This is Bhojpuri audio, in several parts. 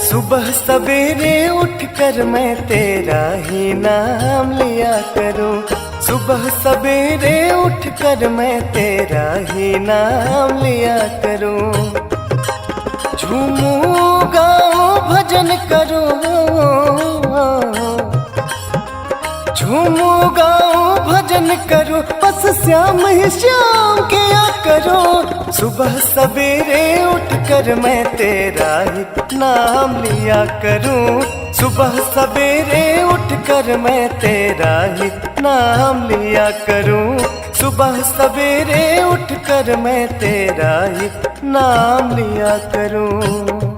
सुबह सवेरे उठकर मैं तेरा ही नाम लिया करूं। सुबह सवेरे उठकर मैं तेरा ही नाम लिया करूं। झूमूं गाऊं भजन करूं, झूमूं गाऊं भजन करूं, बस श्याम ही श्याम किया करूं। सुबह सवेरे उठकर मैं तेरा ही नाम लिया करूं। सुबह सवेरे उठकर मैं तेरा ही नाम लिया करूं। सुबह सवेरे उठकर मैं तेरा ही नाम लिया करूं।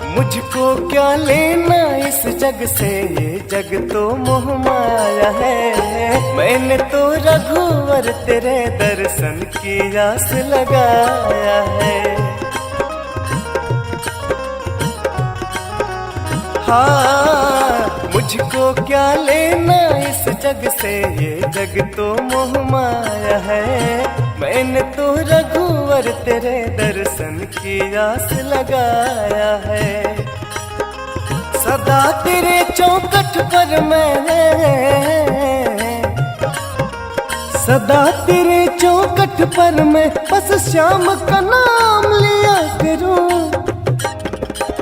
मुझको क्या लेना इस जग से, ये जग तो मोह माया है। मैंने तो रघुवर तेरे दर्शन की आस लगाया है। हाँ, मुझको क्या लेना इस जग से, ये जग तो मोह माया है। मैंने तो रघुवर तेरे दर्शन की आस लगाया है। सदा तेरे चौखट पर मैं, सदा तेरे चौखट पर मैं बस श्याम का नाम लिया करूं।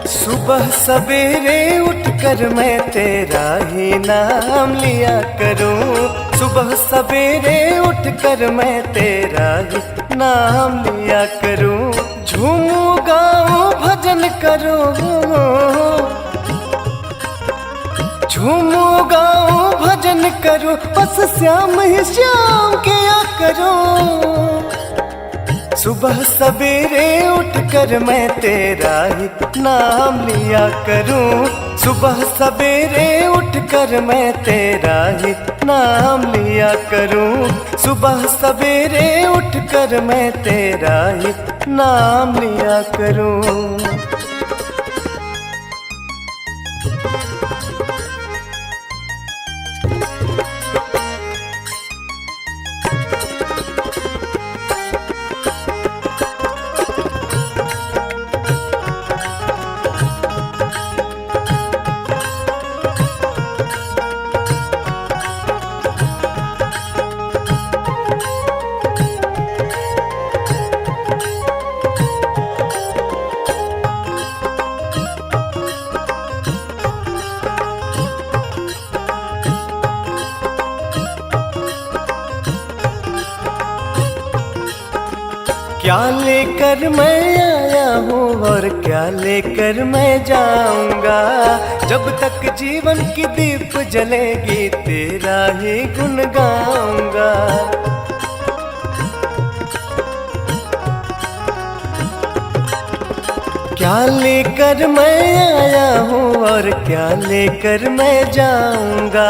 सुबह सवेरे उठकर मैं तेरा ही नाम लिया करूं। सुबह सवेरे उठकर मैं तेरा ही नाम लिया करूं। झूमूं गाऊं भजन करूं, झूमूं गाऊं भजन करूं, बस श्याम ही श्याम किया करूं। सुबह सवेरे उठकर मैं तेरा ही नाम लिया करूं। सुबह सवेरे उठकर मैं तेरा ही नाम लिया करूं। सुबह सवेरे उठकर मैं तेरा ही नाम लिया करूं। क्या लेकर मैं आया हूँ और क्या लेकर मैं जाऊंगा। जब तक जीवन की दीप जलेगी तेरा ही गुण गाऊंगा। क्या लेकर मैं आया हूँ और क्या लेकर मैं जाऊंगा।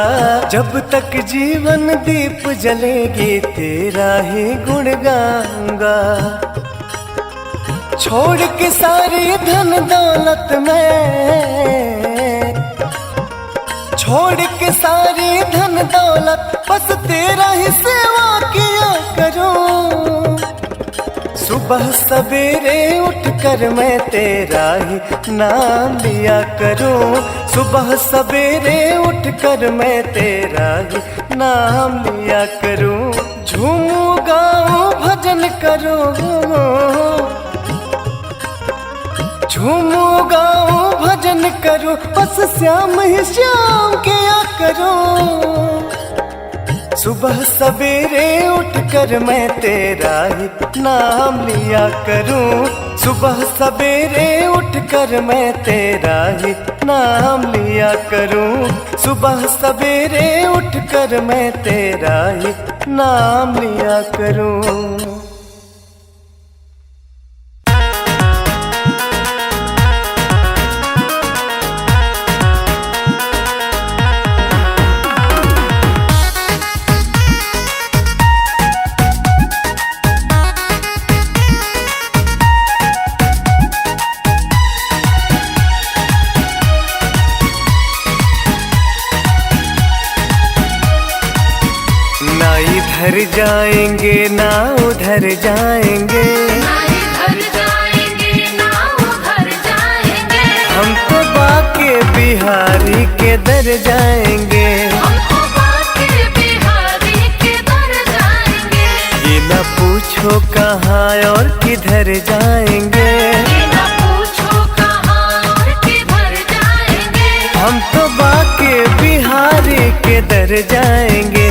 जब तक जीवन दीप जलेगी तेरा ही गुण गाऊंगा। छोड़ के सारी धन दौलत में, छोड़ के सारी धन दौलत बस तेरा ही सेवा किया करूं। सुबह सवेरे उठकर मैं तेरा ही नाम लिया करूं। सुबह सवेरे उठकर मैं तेरा ही नाम लिया करूं। झूमूं गाऊं भजन करूं, झूमूं गाऊं भजन करूं, बस श्याम ही श्याम किया करूं। सुबह सवेरे उठकर मैं तेरा ही नाम लिया करूं। सुबह सवेरे उठकर मैं तेरा ही नाम लिया करूं। सुबह सवेरे उठकर मैं तेरा ही नाम लिया करूं। इधर जाएंगे ना उधर जाएंगे, ना इधर जाएंगे ना उधर जाएंगे। हम तो बाके बिहारी के दर जाएंगे। हम तो बाके बिहारी के दर जाएंगे। ये न पूछो कहाँ और किधर जाएंगे, ये न पूछो कहाँ और किधर जाएंगे। हम तो बाके बिहारी के दर जाएंगे।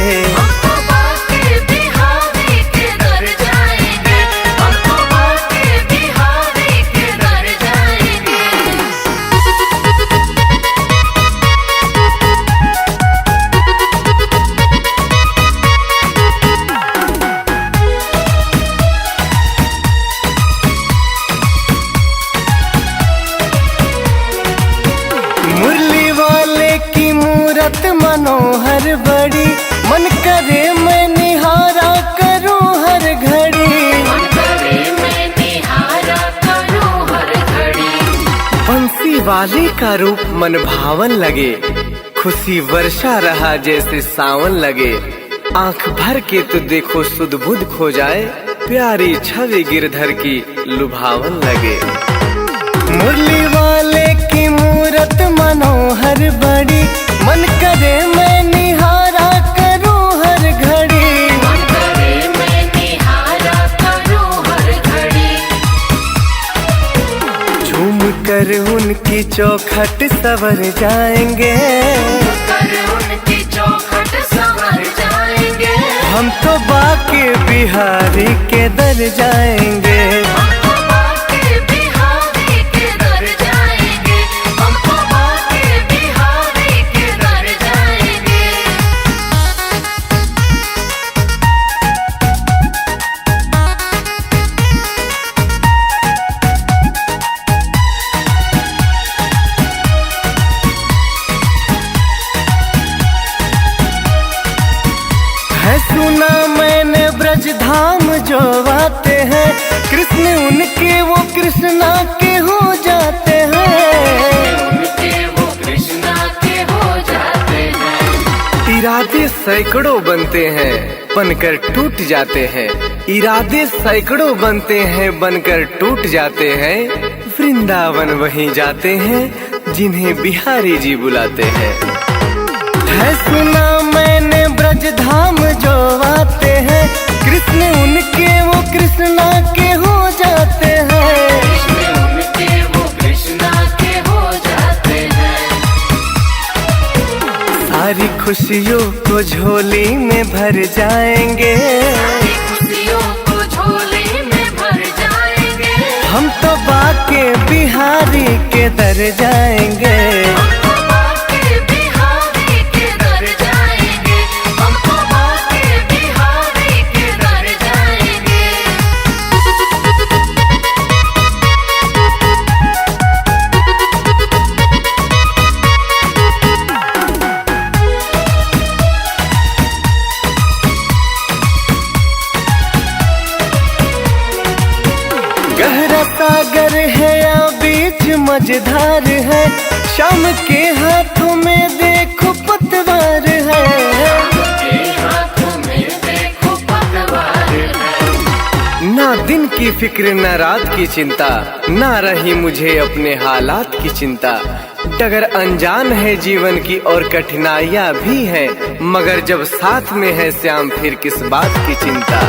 मनोहर बड़ी मन करे मैं निहारा करूं हर घड़ी, मन करे मैं निहारा करूं हर घड़ी। बंसी वाले का रूप मन भावन लगे, खुशी वर्षा रहा जैसे सावन लगे। आंख भर के तो देखो सुध बुध खो जाए, प्यारी छवि गिरधर की लुभावन लगे। मुरली वाले की मूरत मनोहर बड़ी मन करे मैं निहारा करूं हर घड़ी, मन करे मैं निहारा करूं हर घड़ी। झूम कर उनकी चौखट संवर जाएंगे, कर उनकी चौखट संवर जाएंगे। हम तो बाके बिहारी के दर जाएंगे। सुना मैंने ब्रज धाम जो आते हैं, कृष्ण उनके वो कृष्णा के हो जाते हैं। उनके वो कृष्णा के हो जाते हैं। इरादे सैकड़ों बनते हैं बनकर टूट जाते हैं, इरादे सैकड़ों बनते हैं बनकर टूट जाते हैं। वृंदावन वहीं जाते हैं जिन्हें बिहारी जी बुलाते हैं। है सुना मैंने ब्रज धाम जो आते हैं, कृष्ण उनके वो कृष्णा के हो जाते हैं। कृष्ण उनके वो कृष्णा के हो जाते हैं। सारी खुशियों को झोली में भर जाएंगे, सारी खुशियों को झोली में भर जाएंगे। हम तो बाके बिहारी के दर जाएंगे। गहरा सागर है या बीच मझधार है, शाम के हाथों में देखो पतवार है। के हाथों में देखो पतवार है। ना दिन दिन की फिक्र न रात की चिंता, ना रही मुझे अपने हालात की चिंता। डगर अनजान है जीवन की और कठिनाइयाँ भी हैं, मगर जब साथ में है श्याम फिर किस बात की चिंता।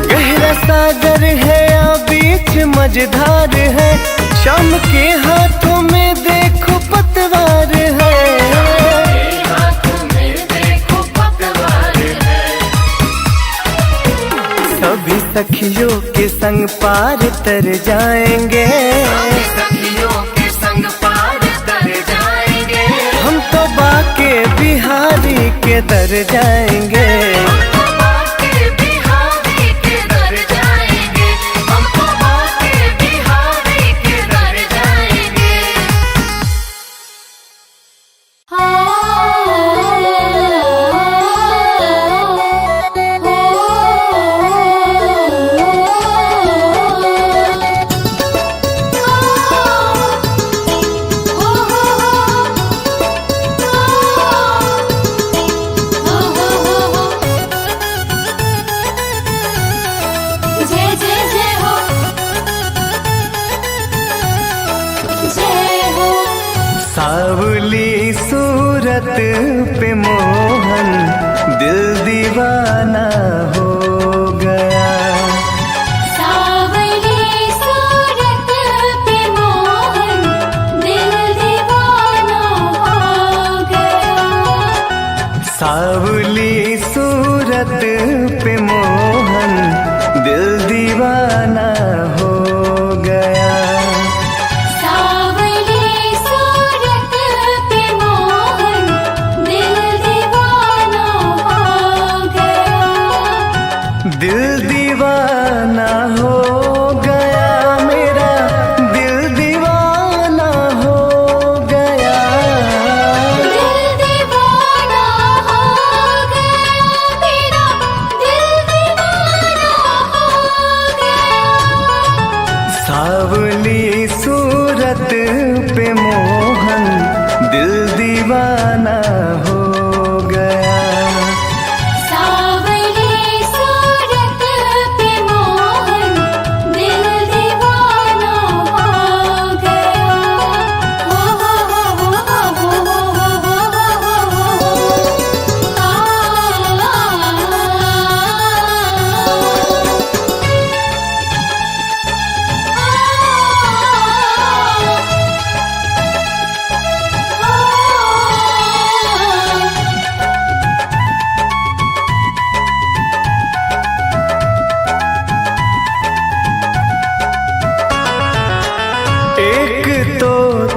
गहरा सागर है या बीच मझधार है, शाम के हाथों में देखो पतवार है। सभी सखियों के संग पार तर जाएंगे, सखियों के संग पार तर जाएंगे। हम तो बाके बिहारी के दर जाएंगे। सावली सूरत पे मोहन दिल दीवाना हो गया। सावली सूरत पे मोहन दिल दीवाना हो गया। सावली सूरत पे मोहन दिल दीवाना हो गया। दिल दीवाना हो गया, मेरा दिल दीवाना हो गया। दिल दीवाना हो गया, मेरा दिल दीवाना हो गया। सावली सूरत पे मोहन दिल दीवाना हो गया।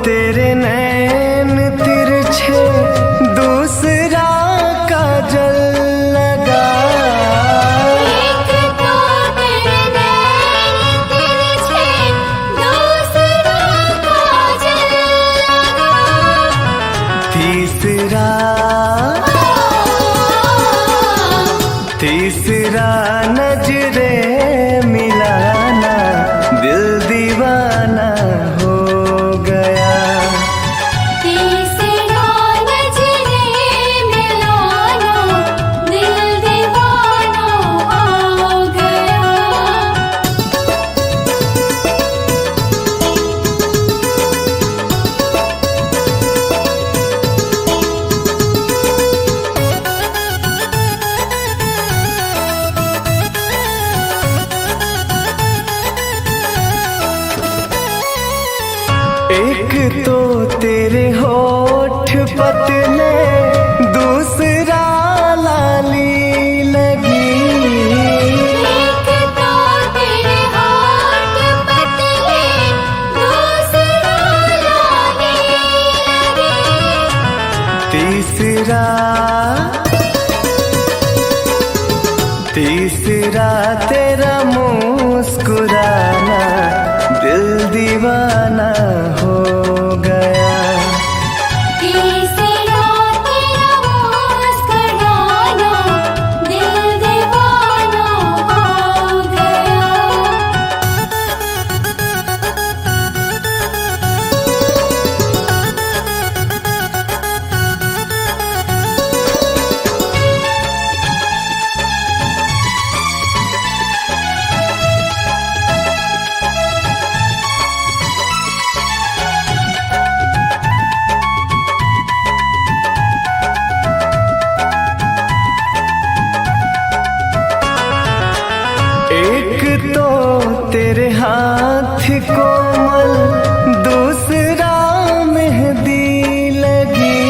तेरे नैन तिरछे, दूसरा काजल लगा। एक तो तेरे नैन तिरछे, दूसरा काजल लगा। तीसरा नजरे मिलाना दिल दीवाना हो गया। तीसरा नजरे मिलाना दिल दीवाना हो गया। एक तो तेरे होठ पतले, दूसरा लाली लगी। एक तो तेरे होठ पतले, दूसरा लाली लगी। तीसरा तेरा मुस्कुराना दिल दीवाना हो गया। तीसरा तेरा मुस्कुराना दिल दीवाना हो गया। तेरे हाथ कोमल दूसरा मेहंदी लगी।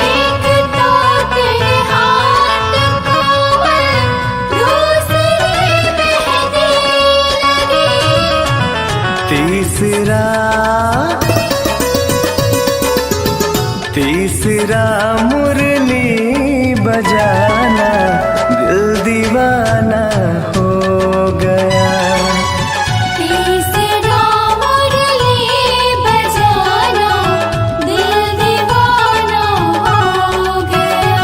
एक तो तेरे हाथ कोमल दूसरी मेहंदी लगी। तीसरा मुरली बजाना दिल दीवाना हो गया। तीसरा मुरली बजाना दिल दीवाना हो गया।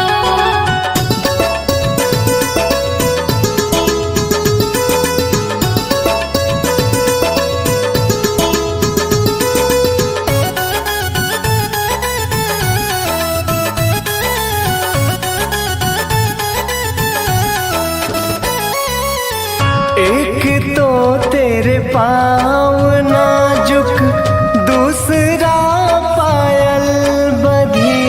एक तो तेरे पाँव नाजुक दूसरा पायल बधी।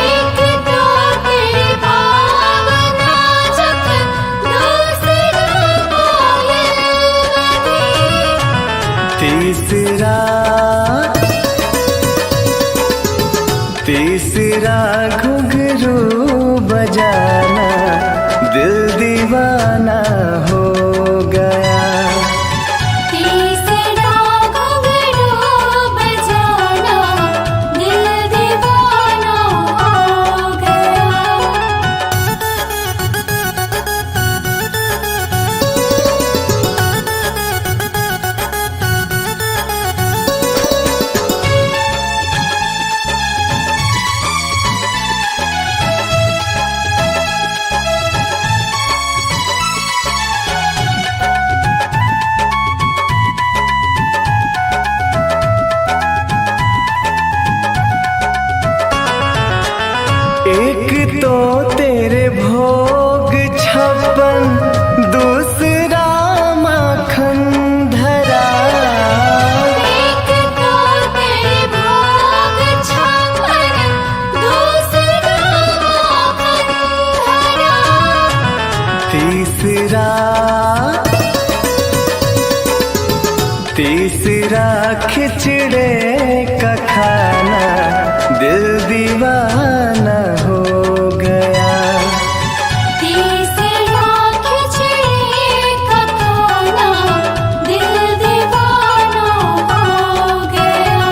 एक तो तेरे पाँव नाजुक दूसरा पायल तीसरा घुंघरू बजाना दिल दीवाना हो गया। तीसरा घुंघरू बजाना दिल दीवाना हो गया। एक तो तेरे भोग 56 दूसरा माखन धरा। एक तो तेरे भोग 56 दूसरा माखन धरा। तीसरा खिचड़े का खाना दिल दीवाना हो गया। तीसरा खिचड़ी का खाना दिल दीवाना हो गया।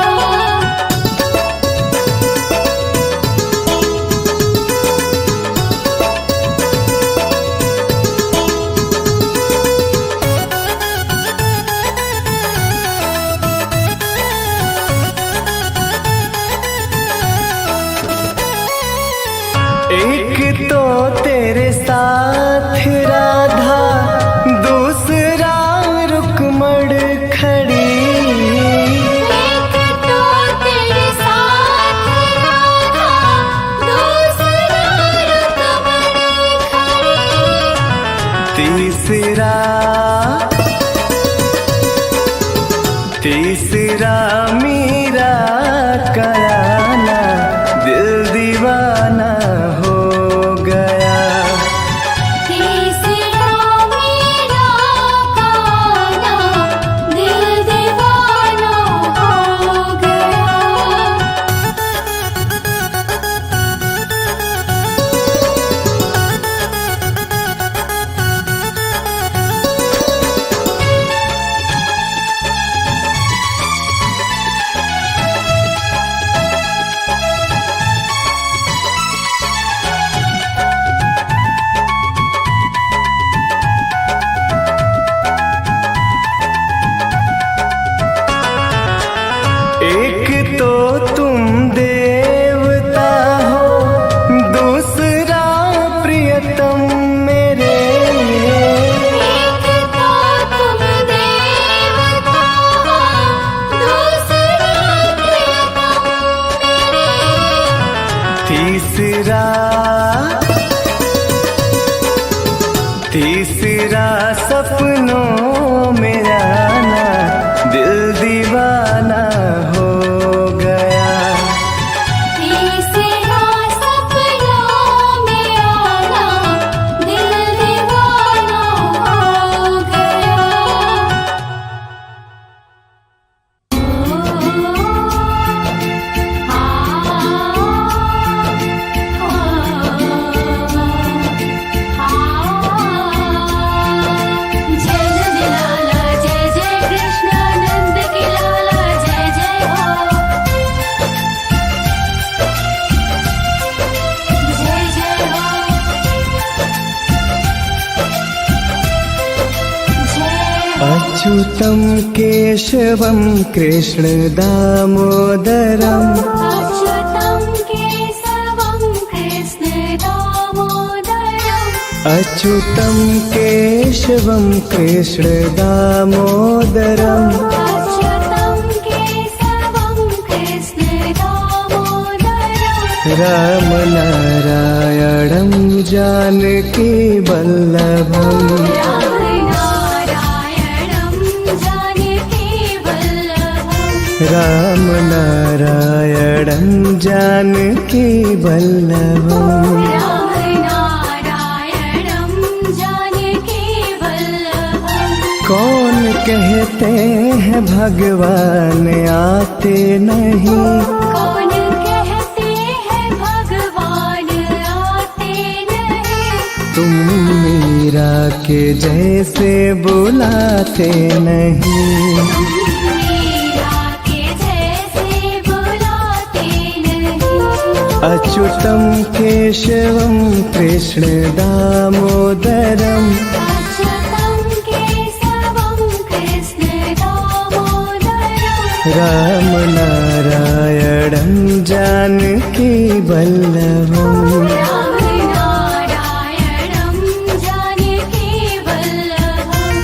एक तो तेरे साथ राधा दूसरा रुक्मण खड़ी। एक तो तेरे साथ राधा दूसरा रुक्मण खड़ी। तीसरा मीरा कराना दिल दीवाना हो गया। तीसरा मेरा गाना दिल दीवाना हो गया। एक तो तुम देवता हो दूसरा प्रियतम मेरे। एक तो तुम देवता हो दूसरा प्रियतम मेरे। तीसरा सपनों में आना दिल दीवाना हो गया। तीसरा सपनों में आना दिल दीवाना हो गया। अच्युतं केशवं कृष्ण दामोदरम् अच्युतं केशवं कृष्ण दामोदरम् अच्युतं केशवं कृष्ण दामोदरम् अच्युतं केशवं कृष्ण दामोदरम् राम नारायणं जानकी वल्लभम् राम नारायणं जानकी वल्लभम् कौन कहते हैं भगवान आते नहीं कौन कहते हैं भगवान आते नहीं तुम मीरा के जैसे बुलाते नहीं मीरा के जैसे बुलाते नहीं अच्युतं केशवं कृष्ण दामोदरम् अच्युतं केशवं कृष्ण दामोदरम् राम नारायणं जानकी वल्लभम् नारायणं जानकी वल्लभम्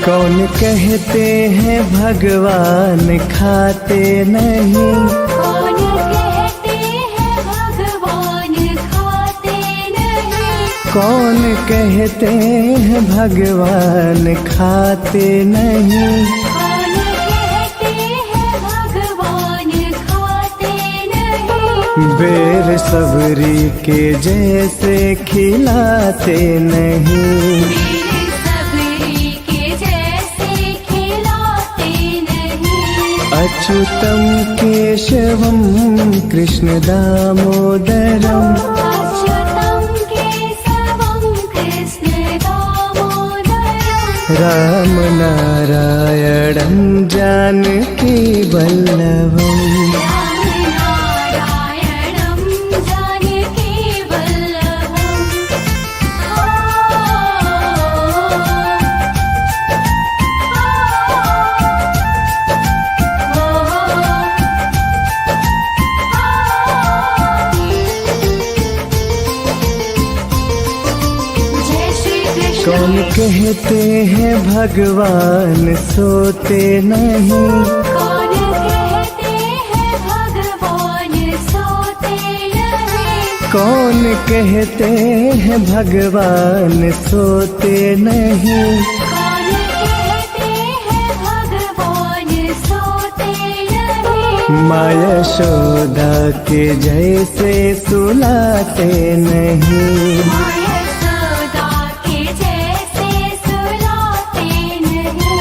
कौन कहते हैं भगवान खाते नहीं कौन कहते हैं भगवान खाते नहीं कौन कहते हैं भगवान खाते नहीं कौन कहते हैं भगवान खाते नहीं बेर सबरी के जैसे खिलाते नहीं मेरे सबरी के जैसे खिलाते नहीं अच्युतं केशवं कृष्ण दामोदरम् अच्युतं केशवं कृष्ण दामोदरम् राम नारायणं जानकी वल्लभम् नारायणं जानकी वल्लभम् जय श्री कृष्ण कौन कहते हैं भगवान सोते नहीं कौन कहते हैं भगवान सोते नहीं कौन कहते हैं भगवान सोते नहीं कौन कहते हैं भगवान सोते नहीं माया यशोदा के जैसे सुलाते नहीं माया सौदा के जैसे सुलाते नहीं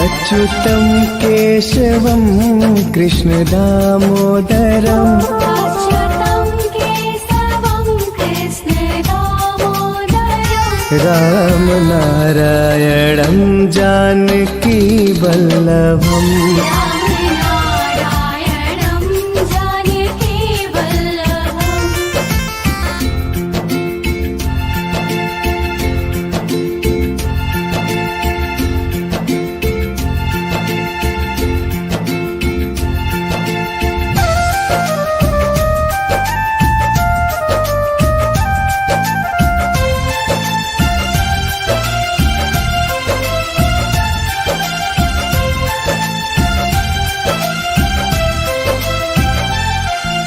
अच्युतं केशवं कृष्ण दामोदरम् अच्युतं केशवं कृष्ण दामोदरम् राम नारायणं जानकी वल्लभम् नारायणं जानकी वल्लभम्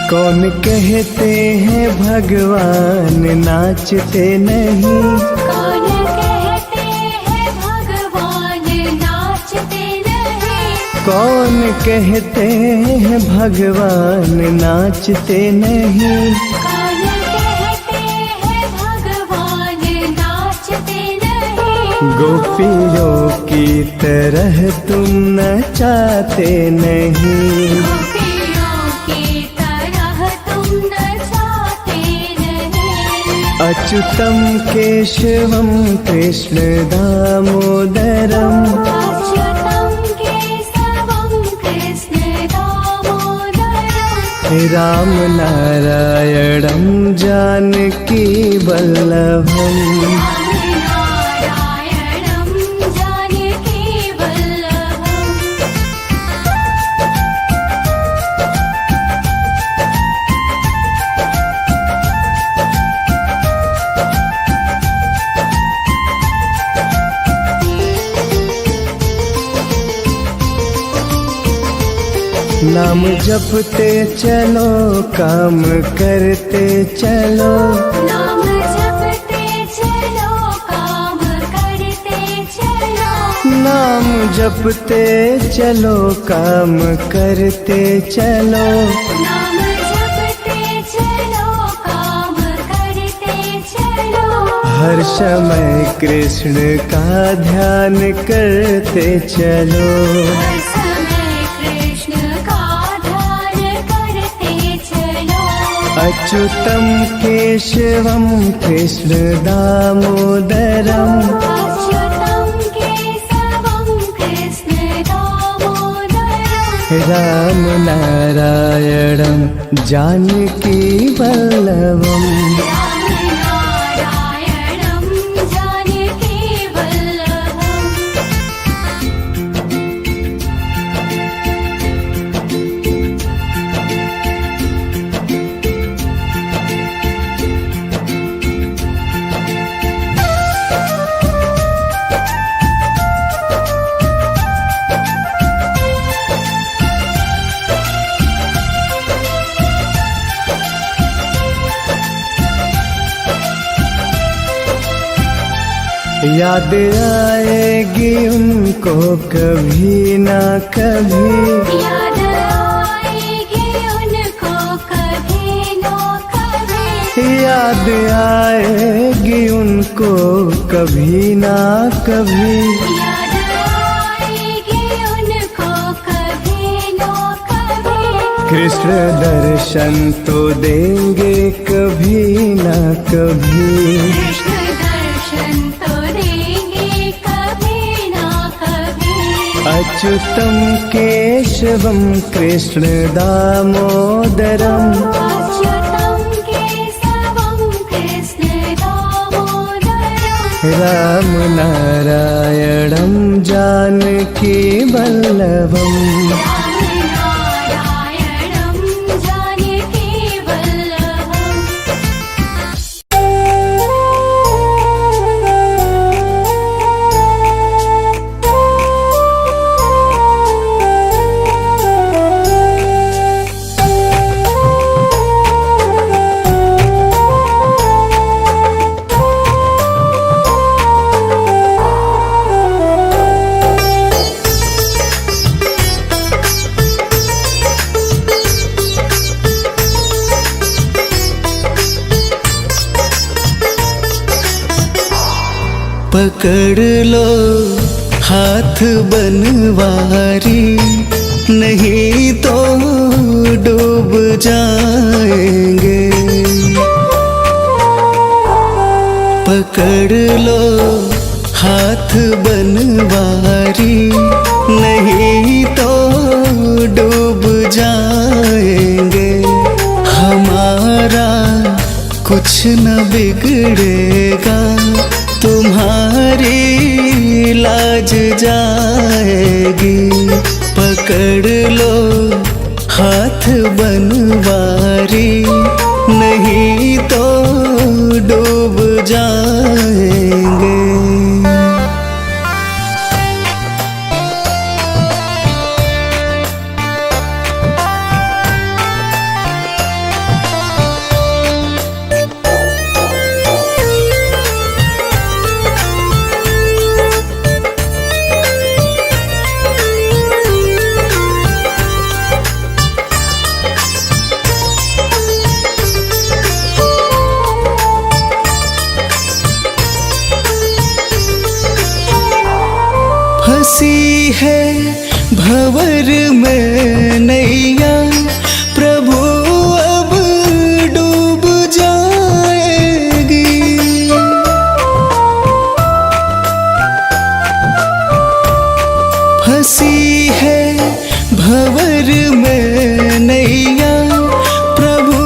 कौन कहते हैं भगवान नाचते नहीं कौन कहते हैं भगवान नाचते नहीं कौन कहते हैं भगवान नाचते नहीं कौन कहते हैं भगवान नाचते नहीं गोपियों की तरह तुम नचाते नहीं गोपियों की तरह तुम नचाते नहीं अच्युतं केशवं कृष्ण दामोदरम् अच्युतं केशवं कृष्ण दामोदरम् राम नारायणं जानकी वल्लभम् नारायणं जानकी वल्लभम् नाम जपते चलो काम करते चलो नाम जपते चलो काम करते चलो नाम जपते चलो काम करते चलो नाम जपते चलो काम करते चलो हर समय कृष्ण का ध्यान करते चलो हर समय कृष्ण का ध्यान करते चलो अच्युतं केशवं कृष्ण दामोदरम् अच्युतं केशवं कृष्ण दामोदरम् राम नारायणं जानकी वल्लभम् नारायणं जानकी वल्लभम् याद आएगी उनको कभी ना कभी याद आएगी उनको कभी न कभी याद आएगी उनको कभी ना कभी याद आएगी उनको कभी न कभी कृष्ण दर्शन तो देंगे कभी ना कभी कृष्ण दर्शन तो देंगे कभी न कभी अच्युतं केशवं कृष्ण दामोदरम् अच्युतं केशवं कृष्ण दामोदरम् राम नारायणं जानकी वल्लभम् नारायणं जानकी वल्लभम् पकड़ लो हाथ बनवारी नहीं तो डूब जाएंगे पकड़ लो हाथ बनवारी नहीं तो डूब जाएंगे हमारा कुछ न बिगड़ेगा तुम्हारी लाज जाएगी पकड़ लो हाथ बनवारी नहीं तो डूब जाएंगे फंसी है भंवर में नैया प्रभु अब डूब जाएगी फंसी है भंवर में नैया, प्रभु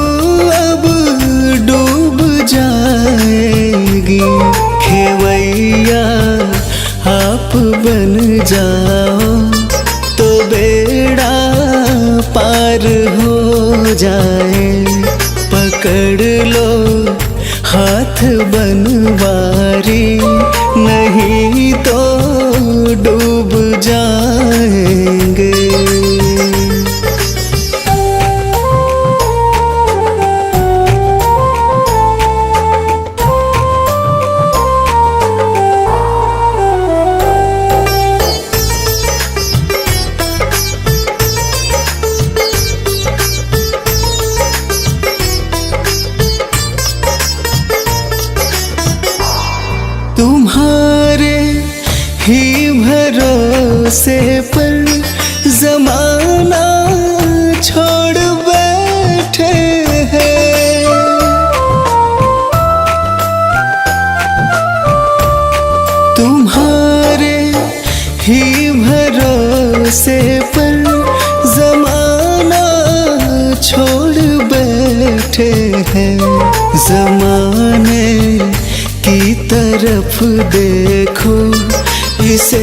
अब डूब जाएगी। खेवैया आप बन जाओ तो बेड़ा पार हो जाए। पकड़ लो हाथ बनवारी, नहीं तो डूब जाएंगे। तुम्हारे ही भरोसे पर जमाना छोड़ बैठे हैं। तुम्हारे ही भरोसे पर जमाना छोड़ बैठे हैं। जमाने की तरफ देखो, इसे